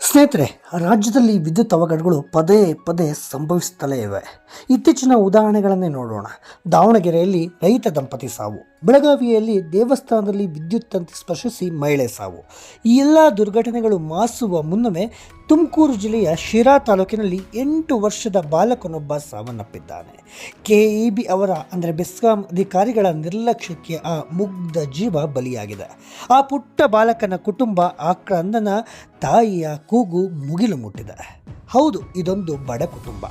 ಸ್ನೇಹಿತರೆ, ರಾಜ್ಯದಲ್ಲಿ ವಿದ್ಯುತ್ ಅವಘಡಗಳು ಪದೇ ಪದೇ ಸಂಭವಿಸುತ್ತಲೇ ಇವೆ. ಇತ್ತೀಚಿನ ಉದಾಹರಣೆಗಳನ್ನೇ ನೋಡೋಣ. ದಾವಣಗೆರೆಯಲ್ಲಿ ರೈತ ದಂಪತಿ ಸಾವು, ಬೆಳಗಾವಿಯಲ್ಲಿ ದೇವಸ್ಥಾನದಲ್ಲಿ ವಿದ್ಯುತ್ ತಂತಿ ಸ್ಪರ್ಶಿಸಿ ಮಹಿಳೆ ಸಾವು. ಈ ಎಲ್ಲ ದುರ್ಘಟನೆಗಳು ಮಾಸುವ ಮುನ್ನವೇ ತುಮಕೂರು ಜಿಲ್ಲೆಯ ಶಿರಾ ತಾಲೂಕಿನಲ್ಲಿ 8 ವರ್ಷದ ಬಾಲಕನೊಬ್ಬ ಸಾವನ್ನಪ್ಪಿದ್ದಾನೆ. ಕೆಇಬಿ ಅವರ ಅಂದರೆ ಬೆಸ್ಕಾಂ ಅಧಿಕಾರಿಗಳ ನಿರ್ಲಕ್ಷ್ಯಕ್ಕೆ ಆ ಮುಗ್ಧ ಜೀವ ಬಲಿಯಾಗಿದೆ. ಆ ಪುಟ್ಟ ಬಾಲಕನ ಕುಟುಂಬ ಆಕ್ರಂದನ, ತಾಯಿಯ ಕೂಗು ಮುಗಿಲು ಮುಟ್ಟಿದೆ. ಹೌದು, ಇದೊಂದು ಬಡ ಕುಟುಂಬ.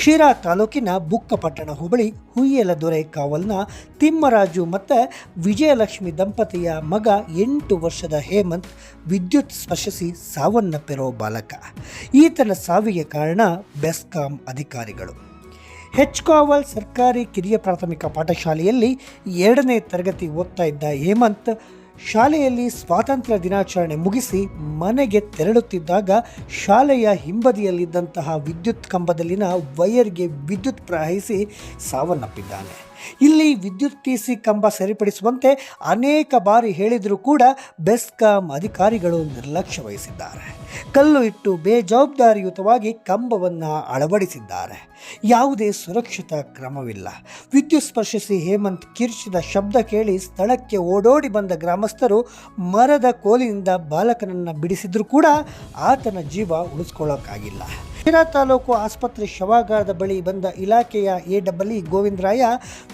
ಶಿರಾ ತಾಲೂಕಿನ ಬುಕ್ಕಪಟ್ಟಣ ಹೋಬಳಿ ಹುಯ್ಯಲದೊರೆ ಕಾವಲ್ನ ತಿಮ್ಮರಾಜು ಮತ್ತು ವಿಜಯಲಕ್ಷ್ಮಿ ದಂಪತಿಯ ಮಗ 8 ವರ್ಷದ ಹೇಮಂತ್ ವಿದ್ಯುತ್ ಸ್ಪರ್ಶಿಸಿ ಸಾವನ್ನಪ್ಪಿರೋ ಬಾಲಕ. ಈತನ ಸಾವಿಗೆ ಕಾರಣ ಬೆಸ್ಕಾಂ ಅಧಿಕಾರಿಗಳು. ಹೆಚ್ಕಾವಲ್ ಸರ್ಕಾರಿ ಕಿರಿಯ ಪ್ರಾಥಮಿಕ ಪಾಠಶಾಲೆಯಲ್ಲಿ 2ನೇ ತರಗತಿ ಓದ್ತಾ ಇದ್ದ ಹೇಮಂತ್ ಶಾಲೆಯಲ್ಲಿ ಸ್ವಾತಂತ್ರ್ಯ ದಿನಾಚರಣೆ ಮುಗಿಸಿ ಮನೆಗೆ ತೆರಳುತ್ತಿದ್ದಾಗ ಶಾಲೆಯ ಹಿಂಬದಿಯಲ್ಲಿದ್ದಂತಹ ವಿದ್ಯುತ್ ಕಂಬದಲ್ಲಿನ ವೈರ್ಗೆ ವಿದ್ಯುತ್ ಪ್ರವಹಿಸಿ ಸಾವನ್ನಪ್ಪಿದ್ದಾನೆ. ಇಲ್ಲಿ ವಿದ್ಯುತ್ ಟಿಸಿ ಕಂಬ ಸರಿಪಡಿಸುವಂತೆ ಅನೇಕ ಬಾರಿ ಹೇಳಿದರೂ ಕೂಡ ಬೆಸ್ಕಾಂ ಅಧಿಕಾರಿಗಳು ನಿರ್ಲಕ್ಷ್ಯ ವಹಿಸಿದ್ದಾರೆ. ಕಲ್ಲು ಇಟ್ಟು ಬೇಜವಾಬ್ದಾರಿಯುತವಾಗಿ ಕಂಬವನ್ನು ಅಳವಡಿಸಿದ್ದಾರೆ. ಯಾವುದೇ ಸುರಕ್ಷತಾ ಕ್ರಮವಿಲ್ಲ. ವಿದ್ಯುತ್ ಸ್ಪರ್ಶಿಸಿ ಹೇಮಂತ್ ಕಿರ್ಚಿದ ಶಬ್ದ ಕೇಳಿ ಸ್ಥಳಕ್ಕೆ ಓಡೋಡಿ ಬಂದ ಗ್ರಾಮಸ್ಥರು ಮರದ ಕೋಲಿನಿಂದ ಬಾಲಕನನ್ನು ಬಿಡಿಸಿದ್ರೂ ಕೂಡ ಆತನ ಜೀವ ಉಳಿಸ್ಕೊಳ್ಳೋಕ್ಕಾಗಿಲ್ಲ. ಶಿರಾ ತಾಲೂಕು ಆಸ್ಪತ್ರೆ ಶವಾಗಾರದ ಬಳಿ ಬಂದ ಇಲಾಖೆಯ ಎಡಬ್ಲ್ಯೂ ಗೋವಿಂದರಾಯ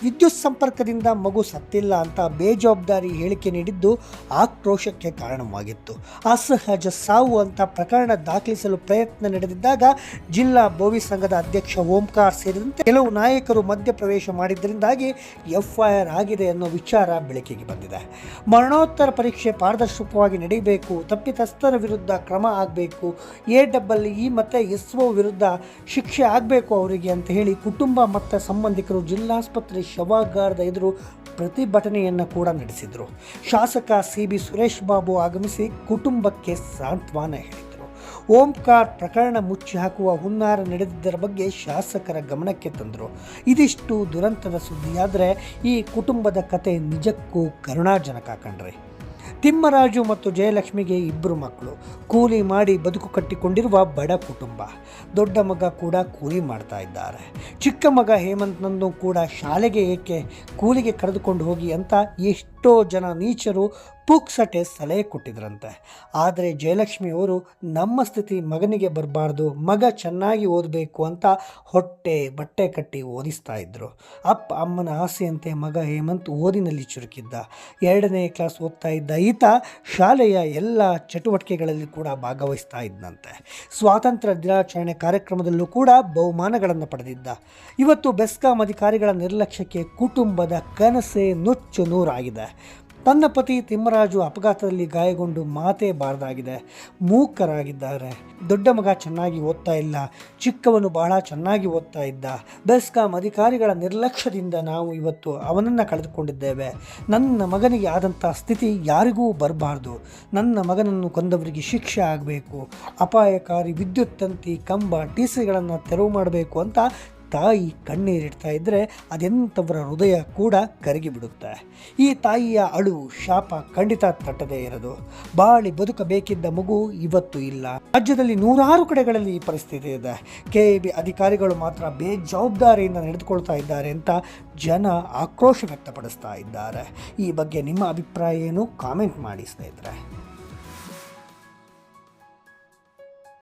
ವಿದ್ಯುತ್ ಸಂಪರ್ಕದಿಂದ ಮಗು ಸತ್ತಿಲ್ಲ ಅಂತ ಬೇಜವಾಬ್ದಾರಿ ಹೇಳಿಕೆ ನೀಡಿದ್ದು ಆಕ್ರೋಶಕ್ಕೆ ಕಾರಣವಾಗಿತ್ತು. ಅಸಹಜ ಸಾವು ಅಂತ ಪ್ರಕರಣ ದಾಖಲಿಸಲು ಪ್ರಯತ್ನ ನಡೆದಿದ್ದಾಗ ಜಿಲ್ಲಾ ಬೋವಿ ಸಂಘದ ಅಧ್ಯಕ್ಷ ಓಂಕಾರ್ ಸೇರಿದಂತೆ ಕೆಲವು ನಾಯಕರು ಮಧ್ಯಪ್ರವೇಶ ಮಾಡಿದ್ದರಿಂದಾಗಿ ಎಫ್ಐಆರ್ ಆಗಿದೆ ಅನ್ನೋ ವಿಚಾರ ಬೆಳಕಿಗೆ ಬಂದಿದೆ. ಮರಣೋತ್ತರ ಪರೀಕ್ಷೆ ಪಾರದರ್ಶಕವಾಗಿ ನಡೆಯಬೇಕು, ತಪ್ಪಿತಸ್ಥರ ವಿರುದ್ಧ ಕ್ರಮ ಆಗಬೇಕು, ಎಡಬ್ಲ್ಯೂ ಮತ್ತು ಎಸ್ಒ ವಿರುದ್ಧ ಶಿಕ್ಷೆ ಆಗಬೇಕು ಅವರಿಗೆ ಅಂತ ಹೇಳಿ ಕುಟುಂಬ ಮತ್ತು ಸಂಬಂಧಿಕರು ಜಿಲ್ಲಾಸ್ಪತ್ರೆ ಶವಾಗಾರದ ಎದುರು ಪ್ರತಿಭಟನೆಯನ್ನು ಕೂಡ ನಡೆಸಿದರು. ಶಾಸಕ CB ಸುರೇಶ್ ಬಾಬು ಆಗಮಿಸಿ ಕುಟುಂಬಕ್ಕೆ ಸಾಂತ್ವನ ಹೇಳಿದರು. ಓಂಕಾರ್ ಪ್ರಕರಣ ಮುಚ್ಚಿ ಹಾಕುವ ಹುನ್ನಾರ ನಡೆದಿದ್ದರ ಬಗ್ಗೆ ಶಾಸಕರ ಗಮನಕ್ಕೆ ತಂದರು. ಇದಿಷ್ಟು ದುರಂತದ ಸುದ್ದಿಯಾದರೆ ಈ ಕುಟುಂಬದ ಕತೆ ನಿಜಕ್ಕೂ ಕರುಣಾಜನಕ ಕಣ್ರಿ. ತಿಮ್ಮರಾಜು ಮತ್ತು ಜಯಲಕ್ಷ್ಮಿಗೆ 2 ಮಕ್ಕಳು, ಕೂಲಿ ಮಾಡಿ ಬದುಕು ಕಟ್ಟಿಕೊಂಡಿರುವ ಬಡ ಕುಟುಂಬ. ದೊಡ್ಡ ಮಗ ಕೂಡ ಕೂಲಿ ಮಾಡ್ತಾ ಇದ್ದಾರೆ. ಚಿಕ್ಕ ಮಗ ಹೇಮಂತ್ನನ್ನು ಕೂಡ ಶಾಲೆಗೆ ಏಕೆ ಕೂಲಿಗೆ ಕರೆದುಕೊಂಡು ಹೋಗಿ ಅಂತ ಎಷ್ಟೋ ಜನ ನೀಚರು ಪುಕ್ಸಟೆ ಸಲಹೆ ಕೊಟ್ಟಿದ್ರಂತೆ. ಆದರೆ ಜಯಲಕ್ಷ್ಮಿಯವರು ನಮ್ಮ ಸ್ಥಿತಿ ಮಗನಿಗೆ ಬರಬಾರ್ದು, ಮಗ ಚೆನ್ನಾಗಿ ಓದಬೇಕು ಅಂತ ಹೊಟ್ಟೆ ಬಟ್ಟೆ ಕಟ್ಟಿ ಓದಿಸ್ತಾ ಇದ್ದರು. ಅಮ್ಮನ ಆಸೆಯಂತೆ ಮಗ ಹೇಮಂತ್ ಓದಿನಲ್ಲಿ ಚುರುಕಿದ್ದ. 2ನೇ ಕ್ಲಾಸ್ ಓದ್ತಾ ಇದ್ದ ಈತ ಶಾಲೆಯ ಎಲ್ಲ ಚಟುವಟಿಕೆಗಳಲ್ಲಿ ಕೂಡ ಭಾಗವಹಿಸ್ತಾ ಇದ್ದಂತೆ. ಸ್ವಾತಂತ್ರ್ಯ ದಿನಾಚರಣೆ ಕಾರ್ಯಕ್ರಮದಲ್ಲೂ ಕೂಡ ಬಹುಮಾನಗಳನ್ನು ಪಡೆದಿದ್ದ. ಇವತ್ತು ಬೆಸ್ಕಾಂ ಅಧಿಕಾರಿಗಳ ನಿರ್ಲಕ್ಷ್ಯಕ್ಕೆ ಕುಟುಂಬದ ಕನಸೇ ನುಚ್ಚು ನೂರಾಗಿದೆ. ತನ್ನ ಪತಿ ತಿಮ್ಮರಾಜು ಅಪಘಾತದಲ್ಲಿ ಗಾಯಗೊಂಡು ಮಾತೇ ಬಾರದಾಗಿದೆ, ಮೂಕರಾಗಿದ್ದಾರೆ. ದೊಡ್ಡ ಮಗ ಚೆನ್ನಾಗಿ ಓದ್ತಾ ಇಲ್ಲ, ಚಿಕ್ಕವನು ಬಹಳ ಚೆನ್ನಾಗಿ ಓದ್ತಾ ಇದ್ದ. ಬೆಸ್ಕಾಂ ಅಧಿಕಾರಿಗಳ ನಿರ್ಲಕ್ಷ್ಯದಿಂದ ನಾವು ಇವತ್ತು ಅವನನ್ನು ಕಳೆದುಕೊಂಡಿದ್ದೇವೆ. ನನ್ನ ಮಗನಿಗೆ ಆದಂಥ ಸ್ಥಿತಿ ಯಾರಿಗೂ ಬರಬಾರ್ದು. ನನ್ನ ಮಗನನ್ನು ಕೊಂದವರಿಗೆ ಶಿಕ್ಷೆ ಆಗಬೇಕು. ಅಪಾಯಕಾರಿ ವಿದ್ಯುತ್ ತಂತಿ ಕಂಬ ಟಿಸಿಗಳನ್ನು ತೆರವು ಮಾಡಬೇಕು ಅಂತ ತಾಯಿ ಕಣ್ಣೀರಿಡ್ತಾ ಇದ್ದರೆ ಅದೆಂಥವರ ಹೃದಯ ಕೂಡ ಕರಗಿಬಿಡುತ್ತೆ. ಈ ತಾಯಿಯ ಅಳು ಶಾಪ ಖಂಡಿತ ತಟ್ಟದೇ ಇರೋದು. ಬಾಳಿ ಬದುಕಬೇಕಿದ್ದ ಮಗು ಇವತ್ತು ಇಲ್ಲ. ರಾಜ್ಯದಲ್ಲಿ 100 ಕಡೆಗಳಲ್ಲಿ ಈ ಪರಿಸ್ಥಿತಿ ಇದೆ. ಕೆಇಬಿ ಅಧಿಕಾರಿಗಳು ಮಾತ್ರ ಬೇಜವಾಬ್ದಾರಿಯಿಂದ ನಡೆದುಕೊಳ್ತಾ ಇದ್ದಾರೆ ಅಂತ ಜನ ಆಕ್ರೋಶ ವ್ಯಕ್ತಪಡಿಸ್ತಾ ಇದ್ದಾರೆ. ಈ ಬಗ್ಗೆ ನಿಮ್ಮ ಅಭಿಪ್ರಾಯ ಏನು? ಕಾಮೆಂಟ್ ಮಾಡಿ ಸ್ನೇಹಿತರೆ.